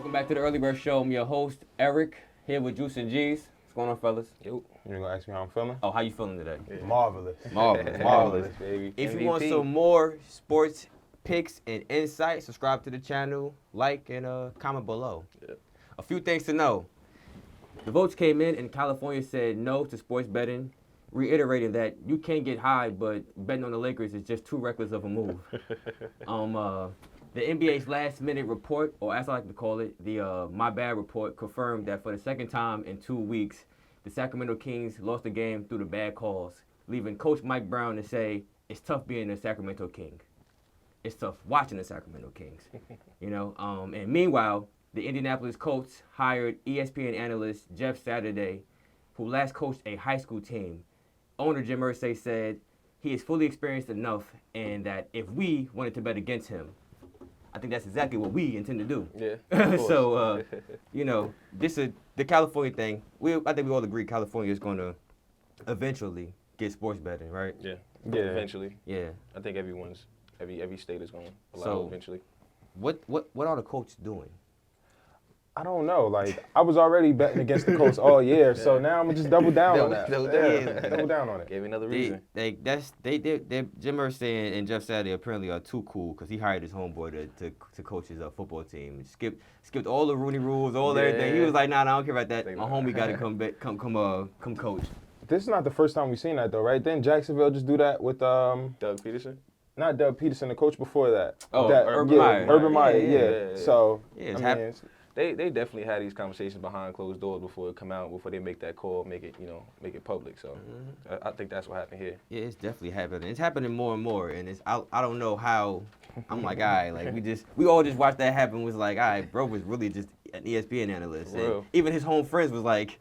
Welcome back to the Early Bird Show. I'm your host, Eric, here with Juice and G's. What's going on, fellas? Yo. You're going to ask me how I'm feeling? Oh, how you feeling today? Yeah. Marvelous. Marvelous, baby. If MVP. you want some more sports picks and insight, subscribe to the channel, like, and comment below. Yeah. A few things to know. The votes came in, and California said no to sports betting, reiterating that you can get high, but betting on the Lakers is just too reckless of a move. The NBA's last-minute report, or as I like to call it, the My Bad report, confirmed that for the second time in 2 weeks, the Sacramento Kings lost the game through the bad calls, leaving Coach Mike Brown to say, it's tough being a Sacramento King. It's tough watching the Sacramento Kings. And meanwhile, the Indianapolis Colts hired ESPN analyst Jeff Saturday, who last coached a high school team. Owner Jim Irsay said he is fully experienced enough and that if we wanted to bet against him, I think that's exactly what we intend to do. Yeah. So, this is the California thing. I think we all agree California is going to eventually get sports betting, right? Yeah. Eventually. Yeah. I think every state is going to allow So, eventually. What are the Colts doing? I don't know. Like, I was already betting against the Colts all year, so now I'm gonna just double down on that. Double down on it. Gave me another reason. Jim Irsay and Jeff Saturday apparently are too cool because he hired his homeboy to coach his football team. Skipped all the Rooney rules, everything. He was like, nah, I don't care about that. My homie got to come coach. This is not the first time we've seen that though, right? Didn't Jacksonville just do that with Doug Peterson? not Doug Peterson, the coach before that? Urban Meyer. Urban Meyer, yeah. So They definitely had these conversations behind closed doors before it come out, before they make that call, make it public. So I think that's what happened here. Yeah, it's definitely happening. It's happening more and more, and I don't know how. I'm like, all right, like we all just watched that happen. Was like, all right, bro was really just an ESPN analyst. And even his home friends was like,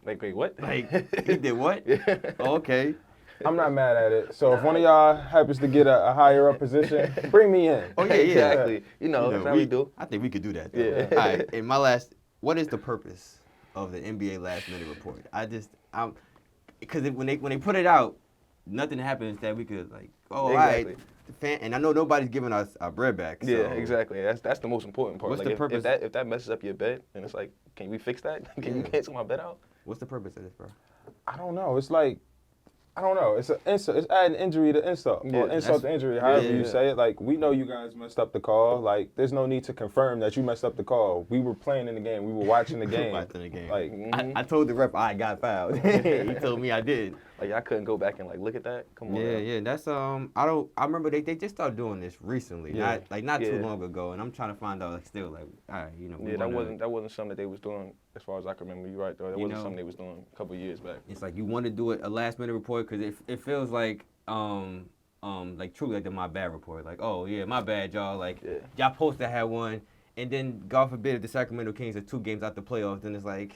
wait, what? Like, he did what? Oh, okay. I'm not mad at it. So if one of y'all happens to get a higher up position, bring me in. Oh yeah, Exactly. That's how we do. I think we could do that. Though. Yeah. All right. And what is the purpose of the NBA last minute report? Because when they put it out, nothing happens that we could like. Oh, exactly. All right. And I know nobody's giving us our bread back. So. Yeah, exactly. That's the most important part. What's like the purpose? If that messes up your bet, then it's like, can we fix that? Can you cancel my bet out? What's the purpose of this, bro? I don't know. It's like, I don't know. It's an insult. It's adding injury to insult, or insult to injury, however you say it. Like, we know you guys messed up the call. Like, there's no need to confirm that you messed up the call. We were playing in the game. We were watching the game. Like, I told the ref I got fouled. He told me I did. Like, I couldn't go back and like look at that. Come on. Yeah. That's I remember they just started doing this recently. Not too long ago, and I'm trying to find out still like, all right, that wasn't something that they was doing as far as I can remember. You're right though. That wasn't something they was doing a couple of years back. It's like you want to do a last minute report because it feels like truly like the My Bad report. Like, oh yeah, my bad, y'all. Like y'all supposed to have one, and then God forbid if the Sacramento Kings are 2 games out the playoffs, then it's like.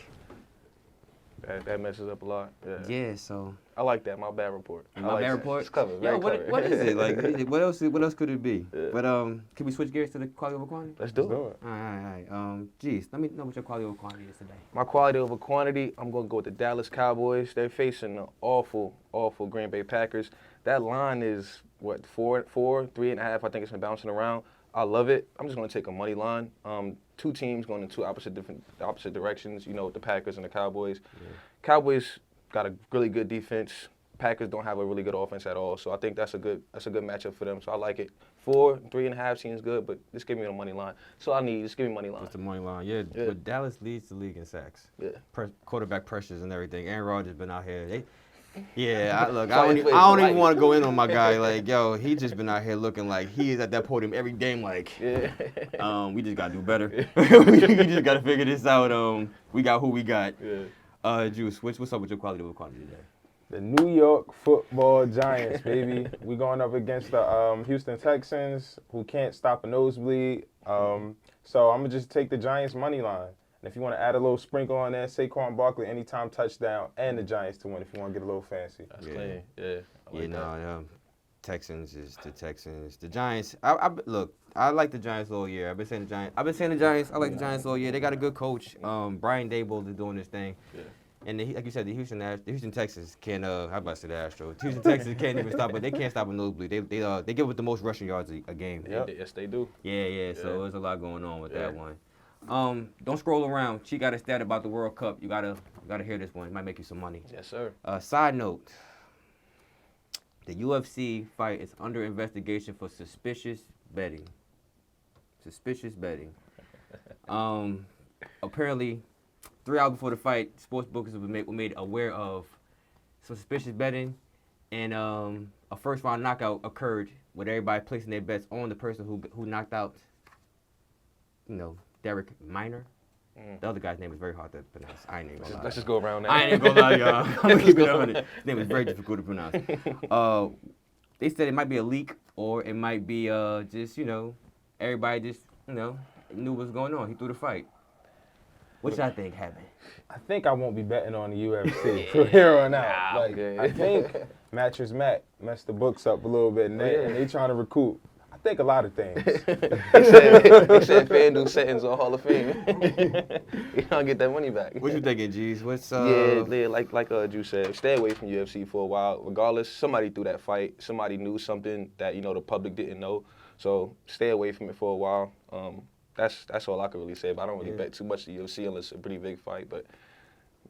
That messes up a lot. Yeah, so. I like that. My bad report. My bad report. It's clever. What is it like? What else could it be? Yeah. But can we switch gears to the quality over quantity? Let's do it. All right. Geez, let me know what your quality over quantity is today. My quality over quantity, I'm gonna go with the Dallas Cowboys. They're facing the awful Green Bay Packers. That line is what 3.5. I think it's been bouncing around. I love it. I'm just gonna take a money line. 2 teams going in 2 opposite directions. The Packers and the Cowboys. Yeah. Cowboys got a really good defense. Packers don't have a really good offense at all. So I think that's a good matchup for them. So I like it. 3.5 seems good, but just give me the money line. So just give me money line. What's the money line? Yeah. But Dallas leads the league in sacks. Yeah. Quarterback pressures and everything. Aaron Rodgers been out here. I don't even want to go in on my guy. Like, yo, he just been out here looking like he is at that podium every game. Like, we just gotta do better. We just gotta figure this out. We got who we got. Yeah. Juice, what's up with your quality over quantity today? The New York Football Giants, baby. We going up against the Houston Texans, who can't stop a nosebleed. So I'm gonna just take the Giants money line. And if you want to add a little sprinkle on there, Saquon Barkley anytime touchdown and the Giants to win if you want to get a little fancy. That's clean. Yeah. Texans is the Texans. The Giants. I like the Giants all year. I've been saying the Giants. I like the Giants all year. They got a good coach. Brian Dable is doing this thing. Yeah. And like you said, the Houston Texans can't. How about I say the Astros? Houston Texans can't even stop, but they can't stop a nosebleed. They give up the most rushing yards a game. Yep. Yes, they do. Yeah. So there's a lot going on with that one. Don't scroll around. She got a stat about the World Cup. You gotta hear this one. It might make you some money. Yes, sir. Side note: the UFC fight is under investigation for suspicious betting. Suspicious betting. Apparently, 3 hours before the fight, sports bookers were made aware of suspicious betting, and a first round knockout occurred with everybody placing their bets on the person who knocked out, Derek Minor. The other guy's name is very hard to pronounce. I ain't even gonna lie. Let's just go around that. I ain't gonna lie, y'all. I'm gonna keep it 100. His name is very difficult to pronounce. They said it might be a leak, or it might be just, everybody just, knew what was going on. He threw the fight. What y'all think happened? I think I won't be betting on the UFC from here on out. I think Mattress Mac messed the books up a little bit, and they trying to recoup. I think a lot of things. They said FanDuel settings on Hall of Fame. You don't get that money back. What you thinking, G's? What's Yeah, like Drew said, stay away from UFC for a while. Regardless, somebody threw that fight. Somebody knew something that the public didn't know. So stay away from it for a while. That's all I can really say. But I don't really bet too much the UFC unless it's a pretty big fight. But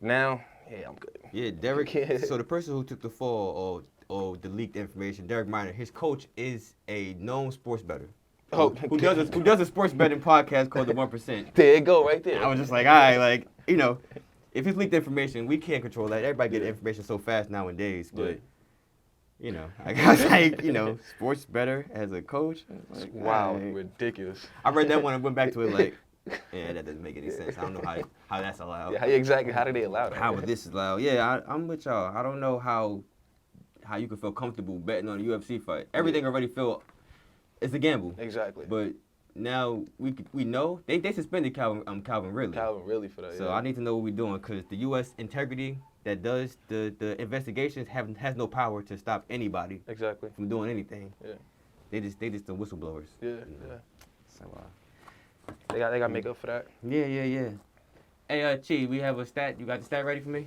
now, I'm good. Yeah, Derek. So the person who took the fall or the leaked information, Derek Minor, his coach is a known sports bettor. Who does a sports betting podcast called The 1%. There you go, right there. I was just like, all right, if it's leaked information, we can't control that. Everybody get information so fast nowadays, but. I got sports bettor as a coach. Like, wow, ridiculous. I read that one and went back to it like, yeah, that doesn't make any sense. I don't know how that's allowed. Yeah, exactly. How do they allow that? How this is allowed? Yeah, I'm with y'all. I don't know how you can feel comfortable betting on a UFC fight. Everything already feel it's a gamble. Exactly. But now we know they suspended Calvin Ridley. Calvin Ridley for that. So I need to know what we're doing because the U.S. integrity that does the investigations has no power to stop anybody from doing anything. Yeah. They just the whistleblowers. Yeah. So they got to make up for that. Yeah. Hey, Chi, we have a stat. You got the stat ready for me?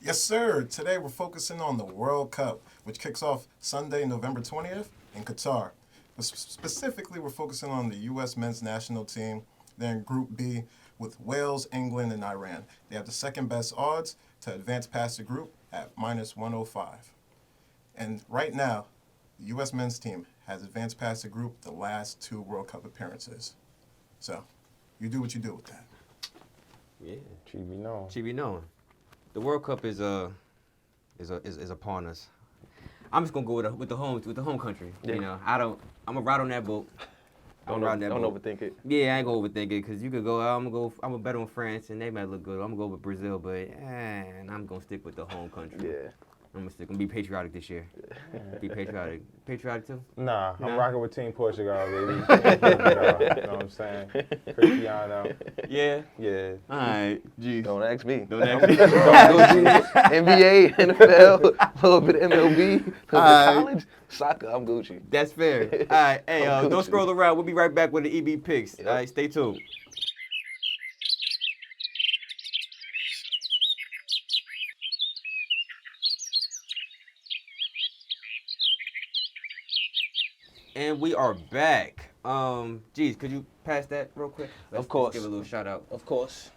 Yes, sir. Today we're focusing on the World Cup, which kicks off Sunday, November 20th in Qatar. But specifically, we're focusing on the U.S. men's national team. They're in Group B with Wales, England, and Iran. They have the second best odds to advance past the group at -105. And right now, the U.S. men's team has advanced past the group the last 2 World Cup appearances. So, you do what you do with that. Yeah. Chibi known. The World Cup is upon us. I'm just gonna go with the home country. Yeah. I'm gonna ride on that boat. Don't overthink it. Yeah, I ain't gonna overthink it because you could go. I'm gonna bet on France and they might look good. I'm gonna go with Brazil, but I'm gonna stick with the home country. Yeah. I'm gonna be patriotic this year. Be patriotic. Patriotic too? Nah, I'm rocking with Team Portugal, baby. You know what I'm saying? Cristiano. Yeah. Yeah. All right. Jeez. Don't ask me. Don't ask me. NBA, NFL, a little bit of MLB, a little bit of college, soccer. I'm Gucci. That's fair. All right. Hey, I'm don't Gucci. scroll around. We'll be right back with the EB picks. Yep. All right. Stay tuned. And we are back. Geez, could you pass that real quick? Of course. Let's give a little shout out. Of course.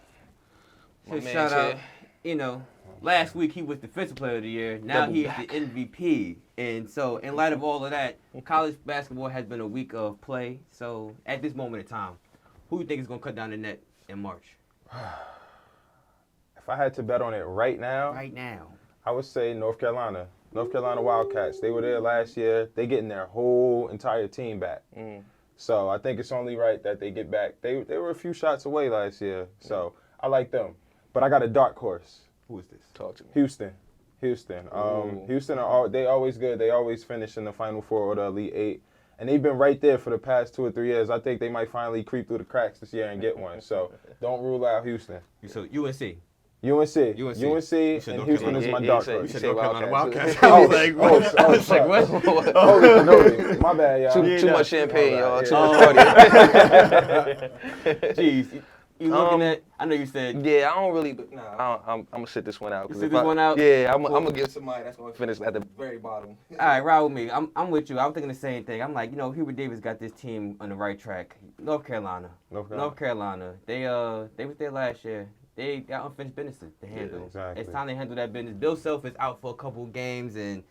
My Shout man's out. here. Last week he was Defensive Player of the Year. Now Double he's back. the MVP. And so, in light of all of that, college basketball has been a week of play. So, at this moment in time, who do you think is going to cut down the net in March? If I had to bet on it right now, I would say North Carolina. North Carolina Wildcats. They were there last year. They getting their whole entire team back. So I think it's only right that they get back. They were a few shots away last year. So I like them. But I got a dark horse. Who is this? Talk to me. Houston. Houston they always good. They always finish in the Final Four or the Elite Eight. And they've been right there for the past 2 or 3 years. I think they might finally creep through the cracks this year and get one. So don't rule out Houston. So UNC. UNC and Houston is my dark horse. You said North Carolina Wildcats. Oh, I was like, what? No, my bad, y'all. Too much champagne, y'all. Too much party. Jeez. You looking at? I know you said. Yeah, I don't really. I'm gonna sit this one out. You sit this one out? Yeah, I'm gonna give somebody that's gonna finish at the very bottom. All right, ride with me. I'm with you. I'm thinking the same thing. I'm like, Hubert Davis got this team on the right track. North Carolina. North Carolina. They was there last year. They got unfinished business to handle. exactly. It's time to handle that business. Bill Self is out for a couple games, and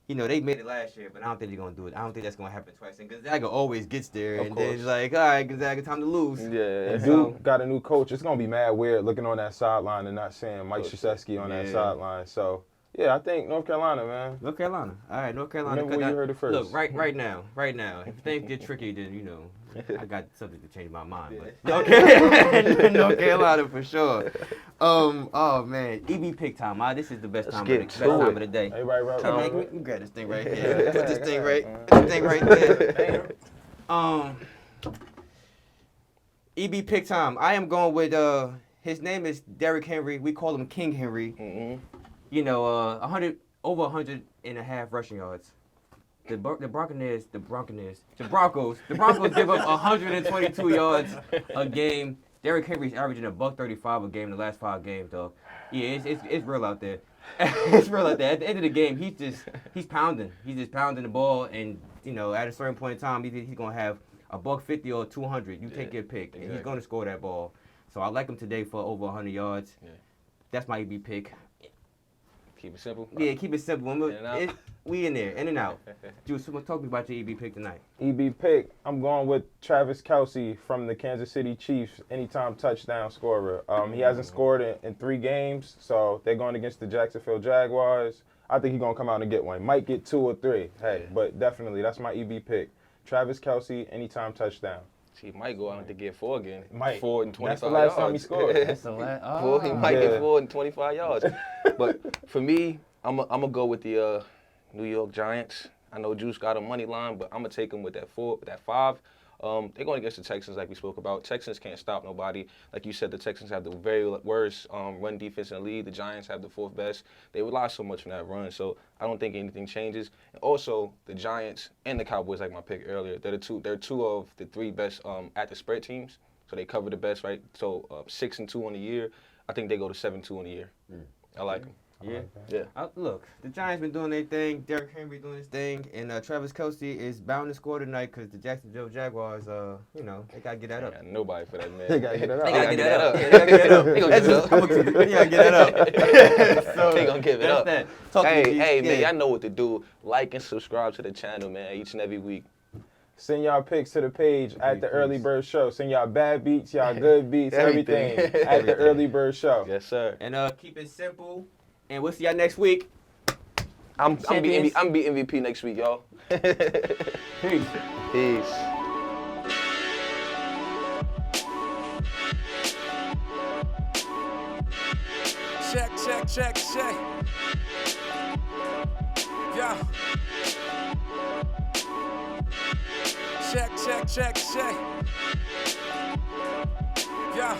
they made it last year, but I don't think they're gonna do it. I don't think that's gonna happen twice. And Gonzaga always gets there, Of and then course. it's like, all right, Gonzaga, time to lose. Yeah. And So- Duke got a new coach. It's gonna be mad weird looking on that sideline and not seeing Mike Krzyzewski on that Yeah. sideline. So yeah, I think North Carolina, man. North Carolina. All right, North Carolina. Remember when you heard it first. Look, right now. If things get tricky, then I got something to change my mind. But North Carolina for sure. Oh man, EB pick time. This is the best Let's time, get of the, to best time it. of the day. Everybody right? Hey, man, right? let me grab this thing right here. Put this thing right there. EB pick time. I am going with his name is Derrick Henry. We call him King Henry. Mm-hmm. 100.5 rushing yards. The Broncos give up 122 yards a game. Derrick Henry's averaging $135 a game in the last 5 games, dog. Yeah, it's real out there. It's real out there. At the end of the game, he's pounding. He's just pounding the ball, and at a certain point in time, he's gonna have $150 or 200. You take your pick, and he's gonna score that ball. So I like him today for over 100 yards. Yeah. That's my EB pick. Keep it simple. Yeah, keep it simple. In and out. We in there, in and out. Juice, talk to me about your EB pick tonight. EB pick. I'm going with Travis Kelce from the Kansas City Chiefs, anytime touchdown scorer. He hasn't scored in 3 games, so they're going against the Jacksonville Jaguars. I think he's going to come out and get one. Might get 2 or 3. Hey, but definitely, that's my EB pick. Travis Kelce, anytime touchdown. He might go out to get 4 again. Might. 4 and 25 That's the last time he yards. scored. That's the last. Well, he might Yeah. get 4 and 25 yards. But for me, I'm gonna go with the New York Giants. I know Juice got a money line, but I'm gonna take him with that 5. They're going against the Texans, like we spoke about. Texans can't stop nobody. Like you said, the Texans have the very worst run defense in the league. The Giants have the 4th best. They rely so much on that run, so I don't think anything changes. And also, the Giants and the Cowboys, like my pick earlier, they're 2 of the 3 best at the spread teams. So they cover the best, right? So 6-2 on the year. I think they go to 7-2 on the year. I like them. Yeah. Look, the Giants been doing their thing. Derrick Henry doing his thing, and Travis Kelce is bound to score tonight because the Jacksonville Jaguars, they gotta get that up. Got nobody for that, man. They got to get it They out. gotta gotta get get that up. that Yeah, they gotta get that up. They gonna That's get just- that up. They gotta get that up. So, They gonna give it that's up. that. Talk to me, G. Hey, man, Yeah. y'all know what to do. Like and subscribe to the channel, man, each and every week. Send y'all picks to the page at the Early Bird Show. Send y'all bad beats, y'all good beats, everything Everything. at the Early Bird Show. Yes, sir. And keep it simple. And we'll see y'all next week. I'm be Champions. MVP next week, y'all. Peace. Peace. Check. Yeah. Check. Yeah.